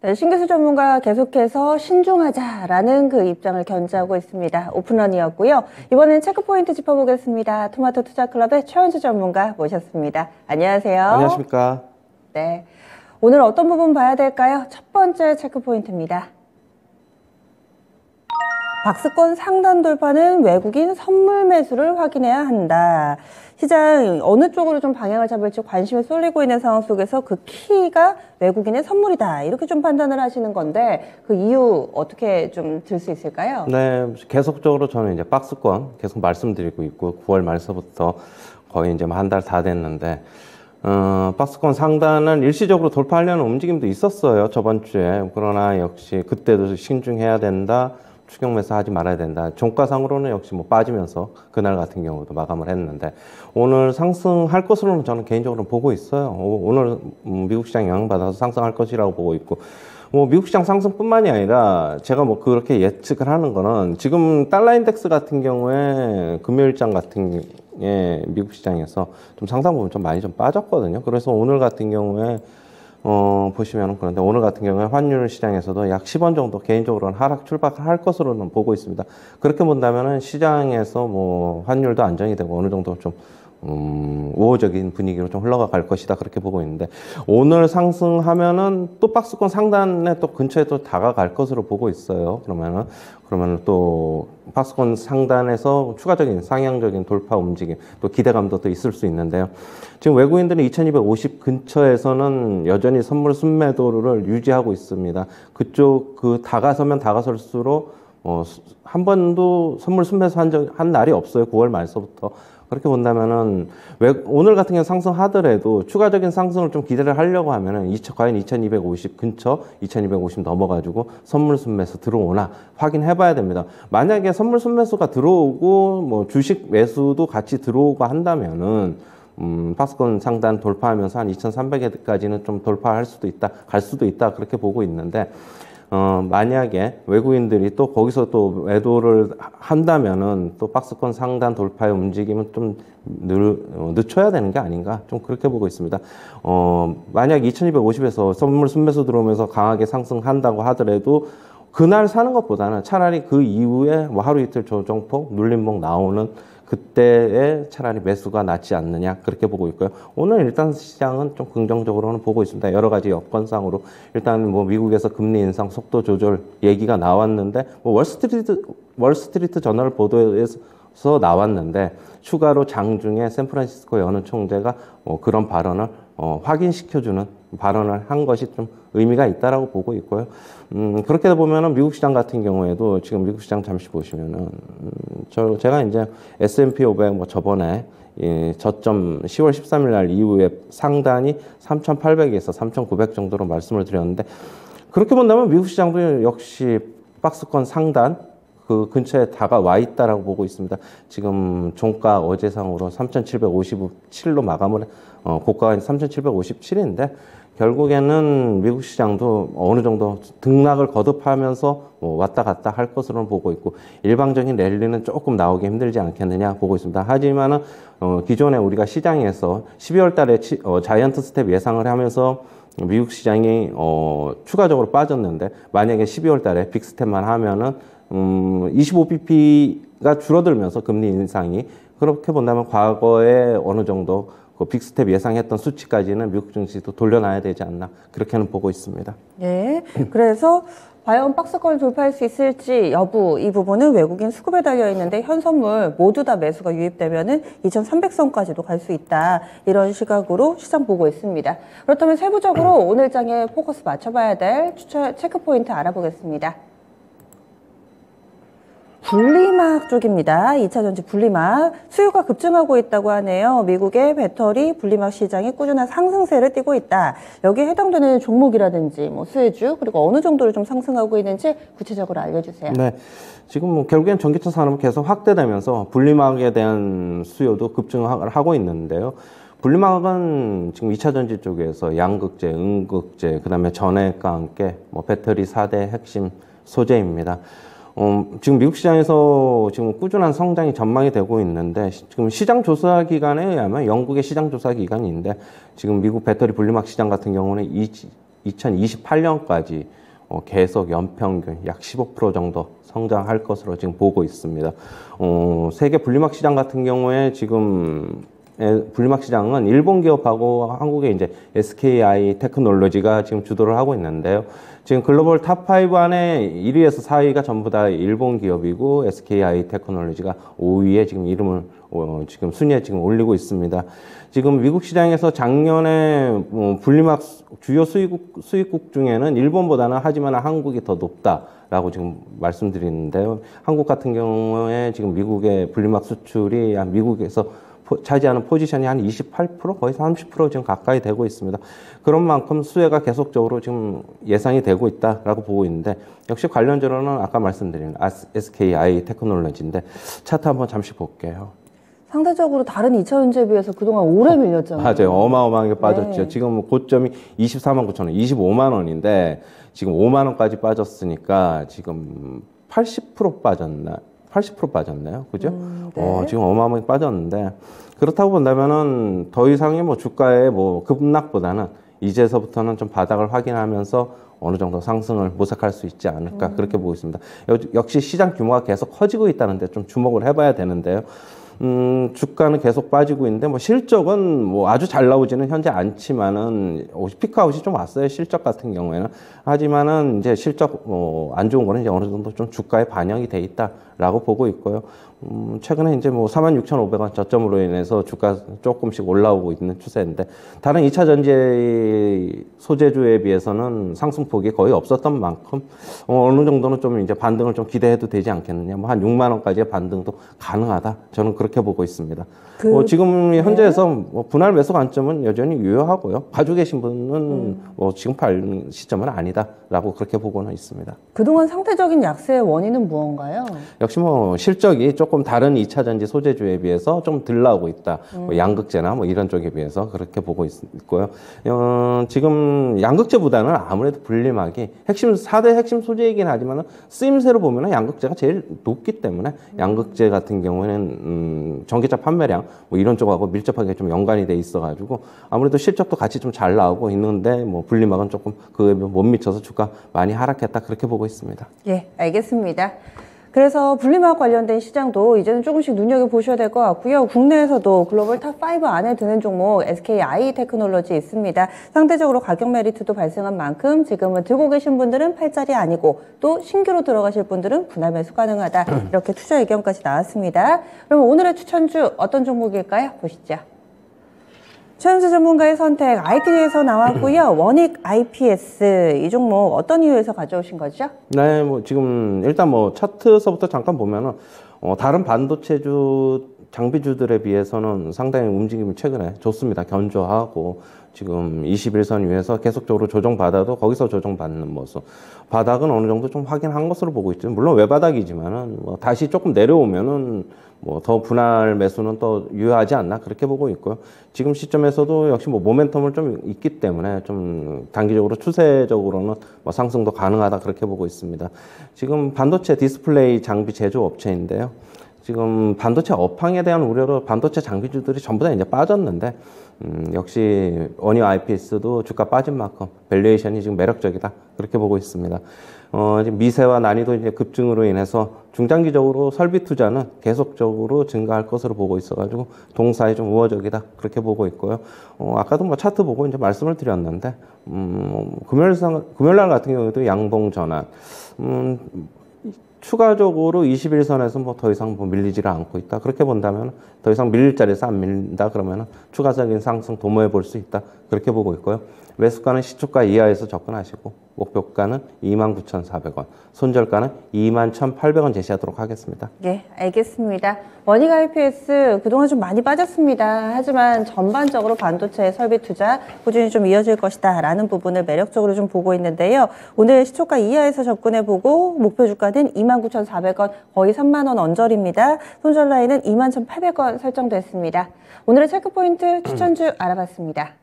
네, 신기술 전문가 계속해서 신중하자라는 그 입장을 견지하고 있습니다. 오픈런이었고요. 이번엔 체크포인트 짚어보겠습니다. 토마토 투자클럽의 최원주 전문가 모셨습니다. 안녕하세요. 안녕하십니까. 네, 오늘 어떤 부분 봐야 될까요? 첫 번째 체크포인트입니다. 박스권 상단 돌파는 외국인 선물 매수를 확인해야 한다. 시장 어느 쪽으로 좀 방향을 잡을지 관심이 쏠리고 있는 상황 속에서 그 키가 외국인의 선물이다. 이렇게 좀 판단을 하시는 건데 그 이유 어떻게 좀 들 수 있을까요? 네, 계속적으로 저는 이제 박스권 계속 말씀드리고 있고 9월 말서부터 거의 이제 한 달 다 됐는데 박스권 상단은 일시적으로 돌파하려는 움직임도 있었어요. 저번 주에. 그러나 역시 그때도 신중해야 된다. 추격 매수 하지 말아야 된다. 종가상으로는 역시 뭐 빠지면서 그날 같은 경우도 마감을 했는데 오늘 상승할 것으로는 저는 개인적으로 보고 있어요. 오늘 미국 시장 영향받아서 상승할 것이라고 보고 있고 뭐 미국 시장 상승뿐만이 아니라 제가 뭐 그렇게 예측을 하는 거는 지금 달러 인덱스 같은 경우에 금요일장 같은 게 미국 시장에서 좀 상당 부분 좀 많이 좀 빠졌거든요. 그래서 오늘 같은 경우에 보시면은 그런데 오늘 같은 경우에 환율 시장에서도 약 10원 정도 개인적으로는 하락 출발할 것으로는 보고 있습니다. 그렇게 본다면은 시장에서 뭐 환율도 안정이 되고 어느 정도 좀 우호적인 분위기로 좀 흘러갈 것이다 그렇게 보고 있는데 오늘 상승하면은 또 박스권 상단에 또 근처에 또 다가갈 것으로 보고 있어요. 그러면은 또 박스권 상단에서 추가적인 상향적인 돌파 움직임 또 기대감도 또 있을 수 있는데요. 지금 외국인들은 2250 근처에서는 여전히 선물 순매도를 유지하고 있습니다. 그쪽 다가서면 다가설수록 한 번도 선물 순매수 한 날이 없어요. 9월 말서부터. 그렇게 본다면은 오늘 같은 경우 상승하더라도 추가적인 상승을 좀 기대를 하려고 하면은 과연 2250 근처 2250 넘어가지고 선물 순매수 들어오나 확인해 봐야 됩니다. 만약에 선물 순매수가 들어오고 뭐 주식 매수도 같이 들어오고 한다면은 박스권 상단 돌파하면서 한 2300에까지는 좀 돌파할 수도 있다, 갈 수도 있다 그렇게 보고 있는데 만약에 외국인들이 또 거기서 또 매도를 한다면은 또 박스권 상단 돌파의 움직임은 좀 늦춰야 되는 게 아닌가 좀 그렇게 보고 있습니다. 만약 2250에서 선물 순매수 들어오면서 강하게 상승한다고 하더라도 그날 사는 것보다는 차라리 그 이후에 뭐 하루 이틀 조정폭, 눌림목 나오는 그때에 차라리 매수가 낫지 않느냐 그렇게 보고 있고요. 오늘 일단 시장은 좀 긍정적으로는 보고 있습니다. 여러 가지 여건상으로 일단 뭐 미국에서 금리 인상 속도 조절 얘기가 나왔는데 뭐 월스트리트 저널 보도에서 나왔는데 추가로 장중에 샌프란시스코 여느 총재가 그런 발언을 확인시켜주는 발언을 한 것이 좀 의미가 있다라고 보고 있고요. 그렇게 보면은 미국 시장 같은 경우에도 지금 미국 시장 잠시 보시면은 제가 이제 S&P 500 뭐 저번에 저점 10월 13일 날 이후에 상단이 3,800에서 3,900 정도로 말씀을 드렸는데 그렇게 본다면 미국 시장도 역시 박스권 상단 그 근처에 다가와 있다라고 보고 있습니다. 지금 종가 어제상으로 3,757로 마감을 고가가 3,757인데 결국에는 미국 시장도 어느 정도 등락을 거듭하면서 왔다 갔다 할 것으로 보고 있고 일방적인 랠리는 조금 나오기 힘들지 않겠느냐 보고 있습니다. 하지만은 기존에 우리가 시장에서 12월 달에 자이언트 스텝 예상을 하면서 미국 시장이 추가적으로 빠졌는데 만약에 12월 달에 빅스텝만 하면은 25bp가 줄어들면서 금리 인상이 그렇게 본다면 과거에 어느 정도 그 빅스텝 예상했던 수치까지는 미국 증시도 돌려놔야 되지 않나 그렇게는 보고 있습니다. 네, 그래서 과연 박스권을 돌파할 수 있을지 여부 이 부분은 외국인 수급에 달려 있는데 현 선물 모두 다 매수가 유입되면은 2,300선까지도 갈 수 있다 이런 시각으로 시장 보고 있습니다. 그렇다면 세부적으로 오늘 장에 포커스 맞춰봐야 될 체크 포인트 알아보겠습니다. 분리막 쪽입니다. 2차전지 분리막 수요가 급증하고 있다고 하네요. 미국의 배터리 분리막 시장이 꾸준한 상승세를 띠고 있다. 여기에 해당되는 종목이라든지 뭐 수혜주 그리고 어느 정도로 좀 상승하고 있는지 구체적으로 알려주세요. 네, 지금 뭐 결국엔 전기차 산업은 계속 확대되면서 분리막에 대한 수요도 급증을 하고 있는데요. 분리막은 지금 2차전지 쪽에서 양극재, 음극재, 그다음에 전해과 함께 뭐 배터리 4대 핵심 소재입니다. 지금 미국 시장에서 지금 꾸준한 성장이 전망이 되고 있는데 지금 시장 조사 기관에 의하면 영국의 시장 조사 기관인데 지금 미국 배터리 분리막 시장 같은 경우는 2028년까지 계속 연평균 약 15% 정도 성장할 것으로 지금 보고 있습니다. 세계 분리막 시장 같은 경우에 지금 분리막 시장은 일본 기업하고 한국의 이제 SKI 테크놀로지가 지금 주도를 하고 있는데요. 지금 글로벌 탑5 안에 1위에서 4위가 전부 다 일본 기업이고 SKI 테크놀로지가 5위에 지금 이름을 지금 순위에 지금 올리고 있습니다. 지금 미국 시장에서 작년에 분리막 주요 수입국 중에는 일본보다는 하지만 한국이 더 높다라고 지금 말씀드리는데요. 한국 같은 경우에 지금 미국의 분리막 수출이 미국에서 차지하는 포지션이 한 28%, 거의 30% 지금 가까이 되고 있습니다. 그런 만큼 수혜가 계속적으로 지금 예상이 되고 있다라고 보고 있는데, 역시 관련주로는 아까 말씀드린 SKI 테크놀로지인데, 차트 한번 잠시 볼게요. 상대적으로 다른 2차 전지에 비해서 그동안 오래 밀렸잖아요. 맞아요. 어마어마하게 빠졌죠. 네. 지금 고점이 24만 9천 원, 25만 원인데, 지금 5만 원까지 빠졌으니까 지금 80% 빠졌나? 80% 빠졌나요? 그죠? 네. 지금 어마어마하게 빠졌는데, 그렇다고 본다면은 더 이상의 뭐 주가의 뭐 급락보다는 이제서부터는 좀 바닥을 확인하면서 어느 정도 상승을 모색할 수 있지 않을까 그렇게 보고 있습니다. 역시 시장 규모가 계속 커지고 있다는데 좀 주목을 해봐야 되는데요. 주가는 계속 빠지고 있는데, 뭐, 실적은 뭐 아주 잘 나오지는 현재 않지만은, 피크아웃이 좀 왔어요. 실적 같은 경우에는. 하지만은, 이제 실적, 안 좋은 거는 이제 어느 정도 좀 주가에 반영이 돼 있다라고 보고 있고요. 최근에 이제 뭐 46,500원 저점으로 인해서 주가 조금씩 올라오고 있는 추세인데, 다른 2차 전지 소재주에 비해서는 상승폭이 거의 없었던 만큼, 어느 정도는 좀 이제 반등을 좀 기대해도 되지 않겠느냐. 뭐 한 6만 원까지의 반등도 가능하다. 저는 그렇게 보고 있습니다. 지금 현재에서 뭐 분할 매수 관점은 여전히 유효하고요. 가지고 계신 분은 뭐 지금 팔 시점은 아니다라고 그렇게 보고는 있습니다. 그동안 상대적인 약세의 원인은 무언가요? 역시 뭐 실적이 조금 다른 2차 전지 소재주에 비해서 좀 덜 나오고 있다. 뭐 양극재나 뭐 이런 쪽에 비해서 그렇게 보고 있고요. 지금 양극재보다는 아무래도 분리막이 4대 핵심 소재이긴 하지만 쓰임새로 보면 양극재가 제일 높기 때문에 양극재 같은 경우에는 전기차 판매량 뭐 이런 쪽하고 밀접하게 좀 연관이 돼 있어가지고 아무래도 실적도 같이 좀 잘 나오고 있는데 뭐 분리막은 조금 그에 못 미쳐서 주가 많이 하락했다 그렇게 보고 있습니다. 예, 알겠습니다. 그래서 분리막 관련된 시장도 이제는 조금씩 눈여겨보셔야 될 것 같고요. 국내에서도 글로벌 탑5 안에 드는 종목 SKI 테크놀로지 있습니다. 상대적으로 가격 메리트도 발생한 만큼 지금은 들고 계신 분들은 팔자리 아니고 또 신규로 들어가실 분들은 분할 매수 가능하다. 이렇게 투자 의견까지 나왔습니다. 그럼 오늘의 추천주 어떤 종목일까요? 보시죠. 최은수 전문가의 선택 IT에서 나왔고요. 원익 IPS 이 종목 어떤 이유에서 가져오신 거죠? 네, 뭐 지금 일단 뭐 차트서부터 잠깐 보면은 다른 반도체주 장비주들에 비해서는 상당히 움직임이 최근에 좋습니다. 견조하고 지금 21선 위에서 계속적으로 조정받아도 거기서 조정받는 모습. 바닥은 어느 정도 좀 확인한 것으로 보고 있죠. 물론 외바닥이지만은 뭐 다시 조금 내려오면은 뭐 더 분할 매수는 또 유효하지 않나 그렇게 보고 있고요. 지금 시점에서도 역시 뭐 모멘텀을 좀 있기 때문에 좀 단기적으로 추세적으로는 뭐 상승도 가능하다 그렇게 보고 있습니다. 지금 반도체 디스플레이 장비 제조 업체인데요. 지금 반도체 업황에 대한 우려로 반도체 장비주들이 전부 다 이제 빠졌는데, 역시 원익 IPS도 주가 빠진 만큼 밸류에이션이 지금 매력적이다 그렇게 보고 있습니다. 지금 미세와 난이도 이제 급증으로 인해서 중장기적으로 설비 투자는 계속적으로 증가할 것으로 보고 있어가지고 동사에 좀 우호적이다 그렇게 보고 있고요. 아까도 뭐 차트 보고 이제 말씀을 드렸는데, 금요일 날 같은 경우에도 양봉 전환. 추가적으로 21선에서 뭐 더 이상 뭐 밀리지를 않고 있다. 그렇게 본다면 더 이상 밀릴 자리에서 안 밀린다. 그러면 추가적인 상승 도모해 볼 수 있다. 그렇게 보고 있고요. 매수가는 시초가 이하에서 접근하시고 목표가는 29,400원, 손절가는 21,800원 제시하도록 하겠습니다. 예, 알겠습니다. 원익 IPS 그동안 좀 많이 빠졌습니다. 하지만 전반적으로 반도체 설비 투자 꾸준히 좀 이어질 것이다 라는 부분을 매력적으로 좀 보고 있는데요. 오늘 시초가 이하에서 접근해보고 목표 주가는 29,400원, 거의 3만 원 언저리입니다. 손절 라인은 21,800원 설정됐습니다. 오늘의 체크포인트 추천주 알아봤습니다.